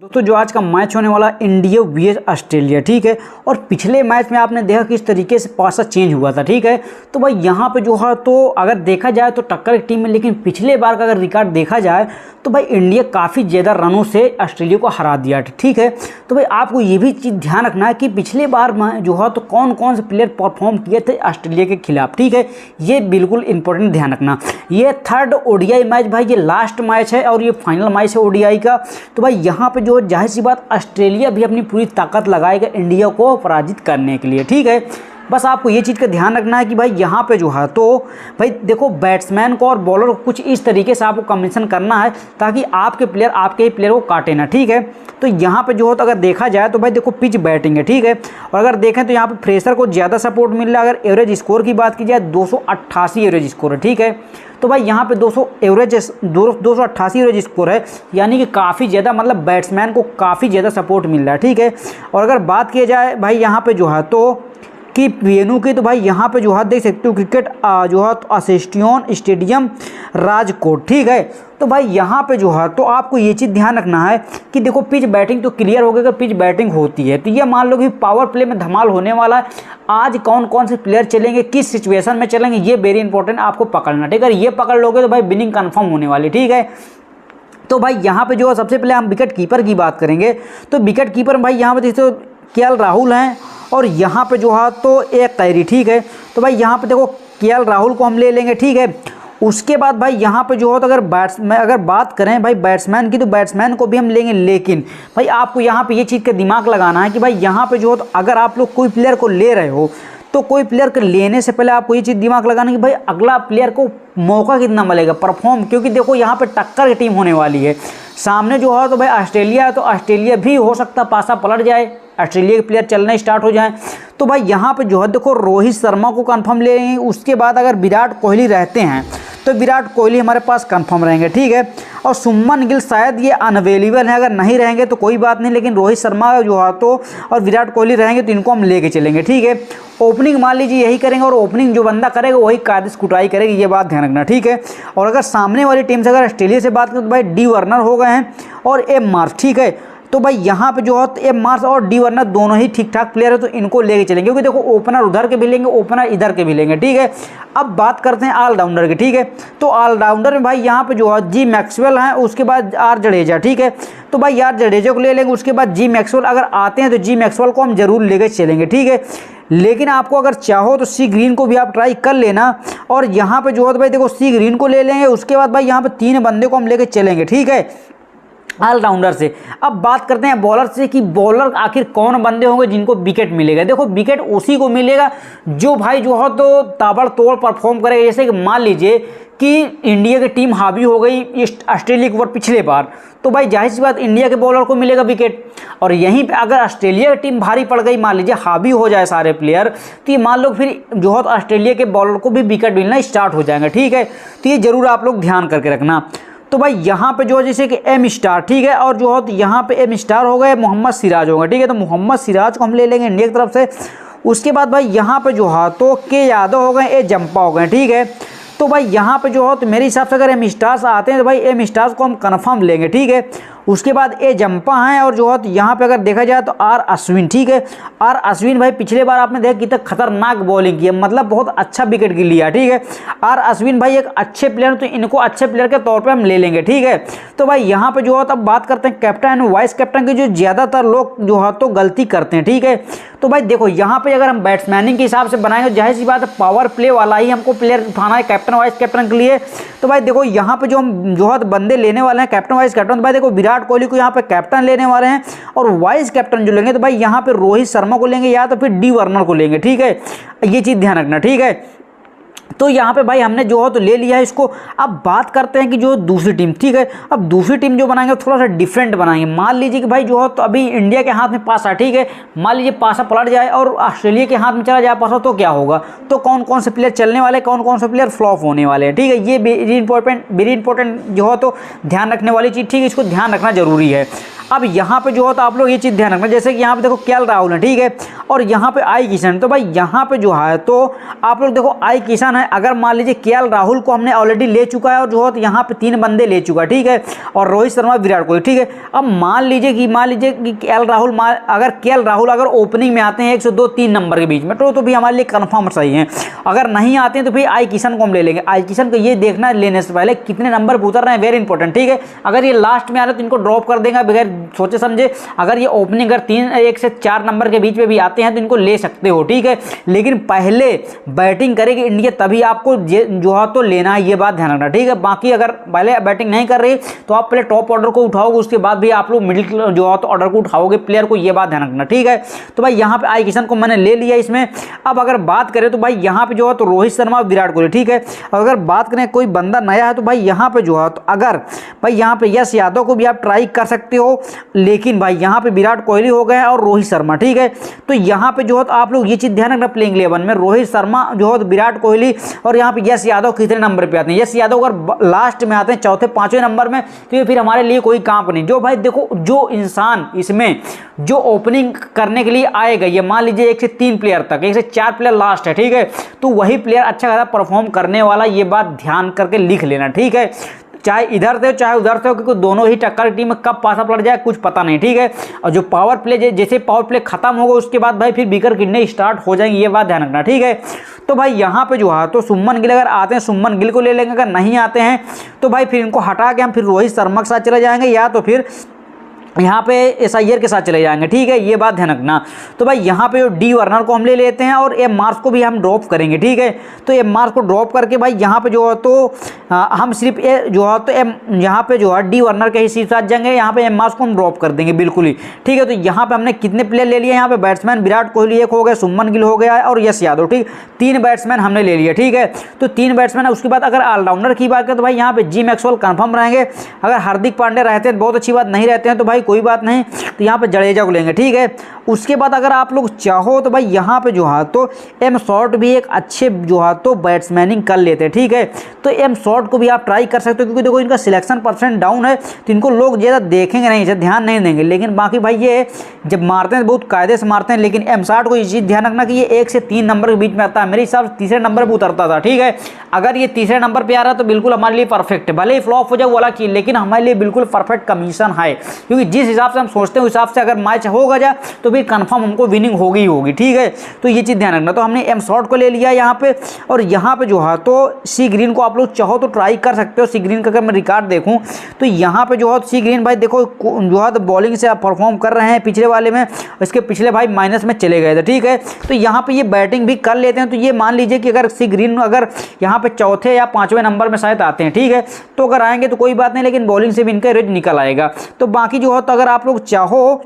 दोस्तों जो आज का मैच होने वाला इंडिया वीएस ऑस्ट्रेलिया, ठीक है। और पिछले मैच में आपने देखा किस तरीके से पासा चेंज हुआ था, ठीक है। तो भाई यहाँ पे जो है तो अगर देखा जाए तो टक्कर की टीम में, लेकिन पिछले बार का अगर रिकॉर्ड देखा जाए तो भाई इंडिया काफ़ी ज़्यादा रनों से ऑस्ट्रेलिया को हरा दिया, ठीक है। तो भाई आपको ये भी चीज़ ध्यान रखना है कि पिछले बार जो है तो कौन कौन से प्लेयर परफॉर्म किए थे ऑस्ट्रेलिया के खिलाफ, ठीक है। ये बिल्कुल इंपॉर्टेंट ध्यान रखना। ये थर्ड ओडीआई मैच भाई, ये लास्ट मैच है और ये फाइनल मैच है ओडीआई का। तो भाई यहाँ पे जो जाहिर सी बात ऑस्ट्रेलिया भी अपनी पूरी ताकत लगाएगा इंडिया को पराजित करने के लिए, ठीक है। बस आपको ये चीज़ का ध्यान रखना है कि भाई यहाँ पे जो है तो भाई देखो बैट्समैन को और बॉलर को कुछ इस तरीके से आपको कॉम्बिनेशन करना है ताकि आपके प्लेयर आपके ही प्लेयर को काटे ना, ठीक है। तो यहाँ पे जो हो तो अगर देखा जाए तो भाई देखो पिच बैटिंग है, ठीक है। और अगर देखें तो यहाँ पे फ्रेशर को ज़्यादा सपोर्ट मिल रहा है। अगर एवरेज स्कोर की बात की जाए 288 एवरेज स्कोर है, ठीक है। तो भाई यहाँ पे 288 एवरेज स्कोर है, यानी कि काफ़ी ज़्यादा मतलब बैट्समैन को काफ़ी ज़्यादा सपोर्ट मिल रहा है, ठीक है। और अगर बात की जाए भाई यहाँ पे जो है तो कि पीएनयू की, तो भाई यहाँ पे जो है देख सकते हो क्रिकेट जो है तो एसोसिएशन स्टेडियम राजकोट, ठीक है। तो भाई यहाँ पे जो है तो आपको ये चीज़ ध्यान रखना है कि देखो पिच बैटिंग तो क्लियर हो गई। अगर पिच बैटिंग होती है तो ये मान लो कि पावर प्ले में धमाल होने वाला है। आज कौन कौन से प्लेयर चलेंगे, किस सिचुएशन में चलेंगे, ये वेरी इंपॉर्टेंट आपको पकड़ना, ठीक है। ये पकड़ लोगे तो भाई विनिंग कन्फर्म होने वाली, ठीक है। तो भाई यहाँ पे जो है सबसे पहले हम विकेट कीपर की बात करेंगे। तो विकेट कीपर भाई यहाँ पे देखो केएल राहुल हैं और यहाँ पे जो है तो एक कैरी, ठीक है। तो भाई यहाँ पे देखो केएल राहुल को हम ले लेंगे, ठीक है। उसके बाद भाई यहाँ पे जो हो तो अगर बात करें भाई बैट्समैन की, तो बैट्समैन को भी हम लेंगे। लेकिन भाई आपको यहाँ पे ये चीज़ का दिमाग लगाना है कि भाई यहाँ पे जो हो तो अगर आप लोग कोई प्लेयर को ले रहे हो तो कोई प्लेयर को लेने से पहले आपको ये चीज़ दिमाग लगाना है कि भाई अगला प्लेयर को मौका कितना मिलेगा परफॉर्म, क्योंकि देखो यहाँ पे टक्कर की टीम होने वाली है। सामने जो है तो भाई ऑस्ट्रेलिया है, तो ऑस्ट्रेलिया भी हो सकता पासा पलट जाए, ऑस्ट्रेलिया के प्लेयर चलने स्टार्ट हो जाएं। तो भाई यहाँ पे जो है देखो रोहित शर्मा को कंफर्म ले लेंगे। उसके बाद अगर विराट कोहली रहते हैं तो विराट कोहली हमारे पास कंफर्म रहेंगे, ठीक है। और सुमन गिल शायद ये अनअवेलेबल है, अगर नहीं रहेंगे तो कोई बात नहीं, लेकिन रोहित शर्मा जो है तो और विराट कोहली रहेंगे तो इनको हम लेके चलेंगे, ठीक है। ओपनिंग मान लीजिए यही करेंगे और ओपनिंग जो बंदा करेगा वही कादिश कुटाई करेगी, ये बात ध्यान रखना, ठीक है। और अगर सामने वाली टीम से अगर ऑस्ट्रेलिया से बात करें तो भाई डी वार्नर हो गए हैं और एम मार्श, ठीक है। तो भाई यहाँ पे जो है तो एम मार्श और डी वार्नर दोनों ही ठीक ठाक प्लेयर है, तो इनको लेके चलेंगे, क्योंकि देखो ओपनर उधर के भी लेंगे, ओपनर इधर के भी लेंगे, ठीक है। अब बात करते हैं ऑलराउंडर की, ठीक है। तो ऑलराउंडर में भाई यहाँ पे जो है जी मैक्सवेल हैं, उसके बाद आर जडेजा, ठीक है। तो भाई यार जडेजा को ले लेंगे, उसके बाद जी मैक्सवेल अगर आते हैं तो जी मैक्सवेल को हम जरूर लेके चलेंगे, ठीक है। लेकिन आपको अगर चाहो तो सी ग्रीन को भी आप ट्राई कर लेना। और यहाँ पे जो है तो भाई देखो सी ग्रीन को ले लेंगे, उसके बाद भाई यहाँ पे 3 बंदे को हम लेके चलेंगे, ठीक है, ऑलराउंडर से। अब बात करते हैं बॉलर से कि बॉलर आखिर कौन बंदे होंगे जिनको विकेट मिलेगा। देखो विकेट उसी को मिलेगा जो भाई जो है तो ताबड़तोड़ परफॉर्म करेगा। जैसे कि मान लीजिए कि इंडिया की टीम हावी हो गई ऑस्ट्रेलिया के ऊपर पिछले बार, तो भाई जाहिर सी बात इंडिया के बॉलर को मिलेगा विकेट। और यहीं पे अगर ऑस्ट्रेलिया की टीम भारी पड़ गई, मान लीजिए हावी हो जाए सारे प्लेयर, तो ये मान लो फिर जो है तो ऑस्ट्रेलिया के बॉलर को भी विकेट मिलना स्टार्ट हो जाएगा, ठीक है। तो ये जरूर आप लोग ध्यान करके रखना। तो भाई यहाँ पे जो है जैसे कि एम स्टार, ठीक है, और जो है तो यहाँ पे एम स्टार हो गए, मोहम्मद सिराज हो गए, ठीक है। तो मोहम्मद सिराज को हम ले लेंगे इंडिया की तरफ से। उसके बाद भाई यहाँ पे जो है तो के यादव हो गए, ए जंपा हो गए, ठीक है। तो भाई यहाँ पे जो है तो मेरे हिसाब से अगर एम स्टार्स आते हैं तो भाई एम स्टार्स को हम कन्फर्म लेंगे, ठीक है। उसके बाद ए जंपा हैं और जो है तो यहाँ पे अगर देखा जाए तो आर अश्विन, ठीक है। आर अश्विन भाई पिछले बार आपने देखा कितना खतरनाक बॉलिंग की है, मतलब बहुत अच्छा विकेट गिर लिया, ठीक है। आर अश्विन भाई एक अच्छे प्लेयर, तो इनको अच्छे प्लेयर के तौर पे हम ले लेंगे, ठीक है। तो भाई यहाँ पे जो है तब बात करते हैं कैप्टन एंड वाइस कैप्टन की, जो ज़्यादातर लोग जो है तो गलती करते हैं, ठीक है। तो भाई देखो यहाँ पे अगर हम बैट्समैनिंग के हिसाब से बनाएंगे, जाहिर सी बात है पावर प्ले वाला ही हमको प्लेयर उठाना है कैप्टन वाइस कैप्टन के लिए। तो भाई देखो यहाँ पे जो हम जो है बंदे लेने वाले हैं कैप्टन वाइस कैप्टन, तो भाई देखो विराट कोहली को यहाँ पे कैप्टन लेने वाले हैं और वाइस कैप्टन जो लेंगे तो भाई यहाँ पे रोहित शर्मा को लेंगे या तो फिर डी वार्नर को लेंगे, ठीक है। ये चीज़ ध्यान रखना, ठीक है। तो यहाँ पे भाई हमने जो है तो ले लिया है इसको। अब बात करते हैं कि जो दूसरी टीम, ठीक है। अब दूसरी टीम जो बनाएंगे थोड़ा सा डिफरेंट बनाएंगे। मान लीजिए कि भाई जो है तो अभी इंडिया के हाथ में पासा, ठीक है। मान लीजिए पासा पलट जाए और ऑस्ट्रेलिया के हाथ में चला जाए पासा, तो क्या होगा, तो कौन कौन से प्लेयर चलने वाले, कौन कौन से प्लेयर फ्लॉप होने वाले हैं, ठीक है। ये वेरी इंपॉर्टेंट जो है तो ध्यान रखने वाली चीज़, ठीक है, इसको ध्यान रखना जरूरी है। अब यहाँ पे जो है तो आप लोग ये चीज़ ध्यान रखना, जैसे कि यहाँ पे देखो केएल राहुल है, ठीक है। और यहाँ पे आई किशन। तो भाई यहाँ पे जो है तो आप लोग देखो आई किशन है, अगर मान लीजिए केएल राहुल को हमने ऑलरेडी ले चुका है और जो है तो यहाँ पे 3 बंदे ले चुका है, ठीक है, और रोहित शर्मा विराट कोहली, ठीक है। अब मान लीजिए कि केएल राहुल अगर ओपनिंग में आते हैं 1 से 2-3 नंबर के बीच में तो भी हमारे लिए कन्फर्म सही है। अगर नहीं आते हैं तो फिर आई किशन को हम ले लेंगे। आई किशन को ये देखना लेने से पहले कितने नंबर पर उतर रहे हैं, वेरी इंपॉर्टेंट, ठीक है। अगर ये लास्ट में आ रहे तो इनको ड्रॉप कर देगा बगैर सोचे समझे। अगर ये ओपनिंग अगर 1 से 4 नंबर के बीच में भी आते हैं तो इनको ले सकते हो, ठीक है। लेकिन पहले बैटिंग करेगी इंडिया तभी आपको जो है तो लेना है, ये बात ध्यान रखना, ठीक है। बाकी अगर पहले बैटिंग नहीं कर रही तो आप पहले टॉप ऑर्डर को उठाओगे, उसके बाद भी आप लोग मिडिल जो है तो ऑर्डर को उठाओगे प्लेयर को, ये बात ध्यान रखना, ठीक है। तो भाई यहाँ पे आई किशन को मैंने ले लिया इसमें। अब अगर बात करें तो भाई यहाँ पे जो है तो रोहित शर्मा विराट कोहली, ठीक है। अगर बात करें कोई बंदा नया है तो भाई यहाँ पे जो है तो अगर भाई यहाँ पे यश यादव को भी आप ट्राई कर सकते हो, लेकिन भाई यहाँ पे विराट कोहली हो गए और रोहित शर्मा, ठीक है। तो यहाँ पे जो है तो आप लोग ये चीज़ ध्यान रखना प्लेइंग 11 में रोहित शर्मा जो है विराट कोहली और यहाँ पे यश यादव कितने नंबर पे आते हैं। यश यादव अगर लास्ट में आते हैं 4-5वें नंबर में तो ये फिर हमारे लिए कोई काम नहीं। जो भाई देखो जो इंसान इसमें जो ओपनिंग करने के लिए आएगा, ये मान लीजिए 1 से 3 प्लेयर तक, 1 से 4 प्लेयर लास्ट है, ठीक है, तो वही प्लेयर अच्छा खासा परफॉर्म करने वाला, ये बात ध्यान करके लिख लेना, ठीक है। चाहे इधर से हो चाहे उधर से हो, क्योंकि दोनों ही टक्कर टीम में कब पासा पड़ जाए कुछ पता नहीं, ठीक है। और जो पावर प्ले जैसे पावर प्ले खत्म होगा उसके बाद भाई फिर विकेट गिरने स्टार्ट हो जाएंगे, ये बात ध्यान रखना, ठीक है। तो भाई यहाँ पे जो है तो सुमन गिल अगर आते हैं सुमन गिल को ले लेंगे, अगर नहीं आते हैं तो भाई फिर इनको हटा के हम फिर रोहित शर्मा के साथ चले जाएंगे या तो फिर यहाँ पे एस अय्यर के साथ चले जाएंगे, ठीक है, ये बात ध्यान रखना। तो भाई यहाँ पे डी वार्नर को हम ले लेते हैं और एम मार्क्स को भी हम ड्रॉप करेंगे, ठीक है। तो एम मार्क्स को ड्रॉप करके भाई यहाँ पे जो है तो हम सिर्फ जो है तो यहाँ पे जो है डी वार्नर के ही साथ जाएंगे, यहाँ पे एम मार्क्स को हम ड्रॉप कर देंगे बिल्कुल ही, ठीक है। तो यहाँ पे हमने कितने प्लेयर ले लिए, यहाँ पे बैट्समैन विराट कोहली 1 हो गए, सुमन गिल हो गया और यश यादव, ठीक, 3 बैट्समैन हमने ले लिए, ठीक है। तो 3 बैट्समैन है। उसके बाद अगर ऑलराउंडर की बात करें तो भाई यहाँ पे जी मैक्सवेल कंफर्म रहेंगे। अगर हार्दिक पांड्या रहते हैं बहुत अच्छी बात, नहीं रहते हैं तो भाई कोई बात नहीं, तो यहाँ पे जडेजा को लेंगे, ठीक है। उसके बाद अगर आप लोग चाहो तो भाई यहाँ पे जो है तो एम शॉर्ट भी एक अच्छे जो है तो बैट्समैनिंग कर लेते हैं, ठीक है। तो एम शॉर्ट को भी आप ट्राई कर सकते हो, क्योंकि देखो इनका सिलेक्शन परसेंट डाउन है तो इनको लोग ज़्यादा देखेंगे नहीं, ध्यान नहीं देंगे। लेकिन बाकी भाई ये जब मारते हैं बहुत कायदे से मारते हैं। लेकिन एम शॉर्ट को ये चीज़ ध्यान रखना कि ये 1 से 3 नंबर के बीच में आता है, मेरे हिसाब से तीसरे नंबर पर उतरता था, ठीक है। अगर ये तीसरे नंबर पर आ रहा है तो बिल्कुल हमारे लिए परफेक्ट है, भले ही फ्लॉप हो जाए वो अलग चीज़, लेकिन हमारे लिए बिल्कुल परफेक्ट कमीशन है, क्योंकि जिस हिसाब से हम सोचते हैं उस हिसाब से अगर मैच होगा जा तो फिर कंफर्म हमको विनिंग होगी ही होगी, ठीक है। तो ये चीज़ ध्यान रखना। तो हमने एम शॉर्ट को ले लिया यहाँ पे, और यहाँ पे जो है तो सी ग्रीन को आप लोग चाहो तो ट्राई कर सकते हो। सी ग्रीन का अगर मैं रिकॉर्ड देखूँ तो यहाँ पे जो है सी ग्रीन भाई देखो जो है तो बॉलिंग से आप परफॉर्म कर रहे हैं पिछले वाले में, इसके पिछले भाई माइनस में चले गए थे, ठीक है। तो यहाँ पे ये बैटिंग भी कर लेते हैं, तो ये मान लीजिए कि अगर सी ग्रीन अगर यहाँ पे 4थे या 5वें नंबर में शायद आते हैं, ठीक है, तो अगर आएंगे तो कोई बात नहीं, लेकिन बॉलिंग से भी इनका रेट निकल आएगा। तो बाकी जो है तो अगर आप लोग चाहो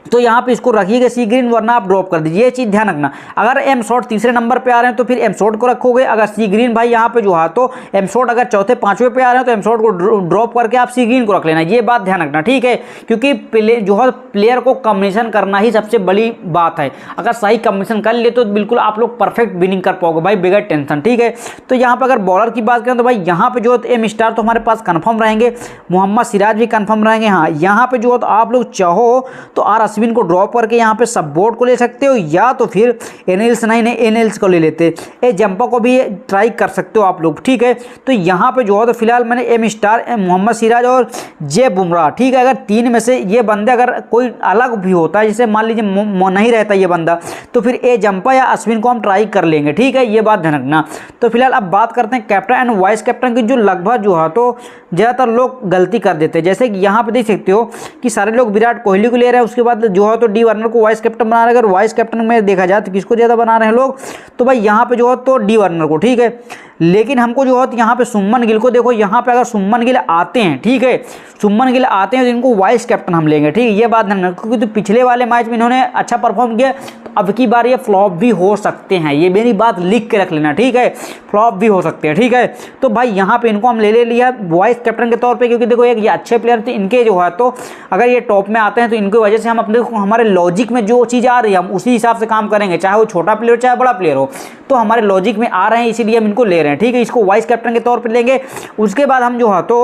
तो यहाँ पे इसको रखिएगा सी ग्रीन, वरना आप ड्रॉप कर दीजिए, ये चीज़ ध्यान रखना। अगर एम शॉर्ट तीसरे नंबर पे आ रहे हैं तो फिर एम शॉर्ट को रखोगे, अगर सी ग्रीन भाई यहाँ पे जो है तो एम शॉर्ट अगर 4थे-5वें पे आ रहे हैं तो एम शॉर्ट को ड्रॉप करके आप सी ग्रीन को रख लेना, ये बात ध्यान रखना, ठीक है। क्योंकि जो है प्लेयर को कॉम्बिनेशन करना ही सबसे बड़ी बात है। अगर सही कॉम्बिनेशन कर ले तो बिल्कुल आप लोग परफेक्ट विनिंग कर पाओगे भाई बगैर टेंशन, ठीक है। तो यहाँ पर अगर बॉलर की बात करें तो भाई यहाँ पे जो है एम स्टार तो हमारे पास कन्फर्म रहेंगे, मोहम्मद सिराज भी कन्फर्म रहेंगे। हाँ, यहाँ पे जो है तो आप लोग चाहो तो आर अश्विन को ड्रॉप करके यहाँ पे सब बोर्ड को ले सकते हो, या तो फिर एनएल्स नहीं एनएल्स को ले लेते, ए जंपा को भी ट्राई कर सकते हो आप लोग, ठीक है। तो यहाँ पे जो है तो फिलहाल मैंने एम स्टार, मोहम्मद सिराज और जे बुमराह, ठीक है। अगर 3 में से ये बंदे अगर कोई अलग भी होता है, जैसे मान लीजिए नहीं रहता ये बंदा, तो फिर ए जंपा या अश्विन को हम ट्राई कर लेंगे, ठीक है, ये बात ध्यान रखना। तो फिलहाल अब बात करते हैं कैप्टन एंड वाइस कैप्टन की, जो लगभग जो है तो ज़्यादातर लोग गलती कर देते हैं। जैसे कि यहाँ पे देख सकते हो कि सारे लोग विराट कोहली को ले रहे हैं, उसके बाद जो है तो डी वार्नर को वाइस कैप्टन बना रहे हैं। अगर वाइस कैप्टन में देखा जाए तो किसको ज़्यादा बना रहे हैं लोग, तो भाई यहाँ पे जो है तो डी वार्नर को, ठीक है। लेकिन हमको जो है यहाँ पे सुमन गिल को देखो, यहाँ पे अगर सुमन गिल आते हैं, ठीक है, सुमन गिल आते हैं तो इनको वाइस कैप्टन हम लेंगे, ठीक है, ये बात ध्यान रखना। क्योंकि तो पिछले वाले मैच में इन्होंने अच्छा परफॉर्म किया, तो अब की बार ये फ्लॉप भी हो सकते हैं, ये मेरी बात लिख के रख लेना, ठीक है, फ्लॉप भी हो सकते हैं, ठीक है। तो भाई यहाँ पे इनको हम ले लिया वाइस कैप्टन के तौर पर, क्योंकि देखो एक ये अच्छे प्लेयर थे, इनके जो है तो अगर ये टॉप में आते हैं तो इनकी वजह से हम अपने हमारे लॉजिक में जो चीज़ आ रही है हम उसी हिसाब से काम करेंगे, चाहे वो छोटा प्लेयर चाहे बड़ा प्लेयर हो, तो हमारे लॉजिक में आ रहे हैं, इसीलिए हम इनको ले रहे हैं, ठीक है। इसको वाइस कैप्टन के तौर पर लेंगे। उसके बाद हम जो है तो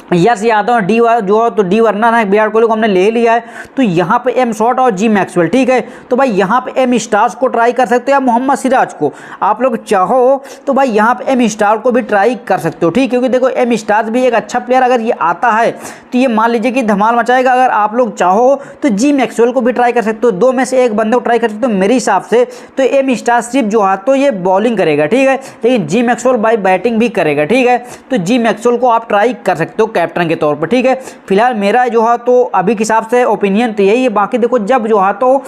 यश यादव डी जो है तो डी वर्नर है, विराट कोहली को हमने ले लिया है। तो यहाँ पे एम शॉट और जी मैक्सवेल, ठीक है। तो भाई यहाँ पे एम स्टार्स को ट्राई कर सकते हो या मोहम्मद सिराज को, आप लोग चाहो तो भाई यहाँ पे एम स्टार को भी ट्राई कर सकते हो, ठीक। क्योंकि देखो एम स्टार्स भी एक अच्छा प्लेयर, अगर ये आता है तो ये मान लीजिए कि धमाल मचाएगा। अगर आप लोग चाहो तो जी मैक्सवेल को भी ट्राई कर सकते हो, दो में से एक बंदे को ट्राई कर सकते हो। मेरे हिसाब से तो एम स्टार सिर्फ जो है तो ये बॉलिंग करेगा, ठीक है, लेकिन जी मैक्सवेल भाई बैटिंग भी करेगा, ठीक है। तो जी मैक्सवेल को आप ट्राई कर सकते हो कैप्टन के तौर पर, ठीक है। फिलहाल मेरा जो है तो अभी के हिसाब से ओपिनियन तो यही है। बाकी देखो जब जो है तो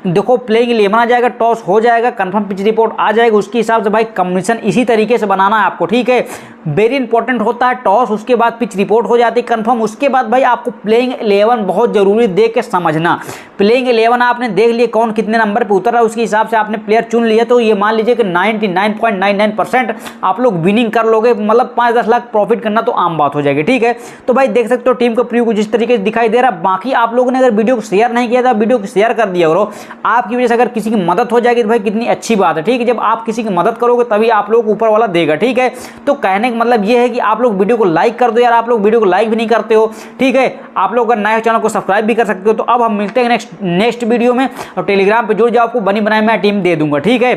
देखो प्लेइंग 11 आ जाएगा, टॉस हो जाएगा, कंफर्म पिच रिपोर्ट आ जाएगी, उसके हिसाब से भाई कम्बिनेशन इसी तरीके से बनाना है आपको, ठीक है। वेरी इंपॉर्टेंट होता है टॉस, उसके बाद पिच रिपोर्ट हो जाती है कंफर्म, उसके बाद भाई आपको प्लेइंग 11 बहुत जरूरी देख के समझना। प्लेइंग 11 आपने देख लिया कौन कितने नंबर पे उतर रहा है, उसके हिसाब से आपने प्लेयर चुन लिया, तो ये मान लीजिए कि 99.99% आप लोग विनिंग कर लोगे, मतलब 5-10 लाख प्रॉफिट करना तो आम बात हो जाएगी, ठीक है। तो भाई देख सकते हो टीम का प्रीव्यू जिस तरीके से दिखाई दे रहा है। बाकी आप लोगों ने अगर वीडियो को शेयर नहीं किया था, वीडियो को शेयर कर दिया करो, आपकी वजह से अगर किसी की मदद हो जाएगी तो भाई कितनी अच्छी बात है, ठीक है। जब आप किसी की मदद करोगे तभी आप लोग ऊपर वाला देगा, ठीक है। तो कहने का मतलब ये है कि आप लोग वीडियो को लाइक कर दो यार, आप लोग वीडियो को लाइक भी नहीं करते हो, ठीक है। आप लोग अगर नए चैनल को सब्सक्राइब भी कर सकते हो। तो अब हम मिलते हैं नेक्स्ट वीडियो में, और टेलीग्राम पे जुड़ जाओ, आपको बनी बनाई मैं टीम दे दूंगा, ठीक है।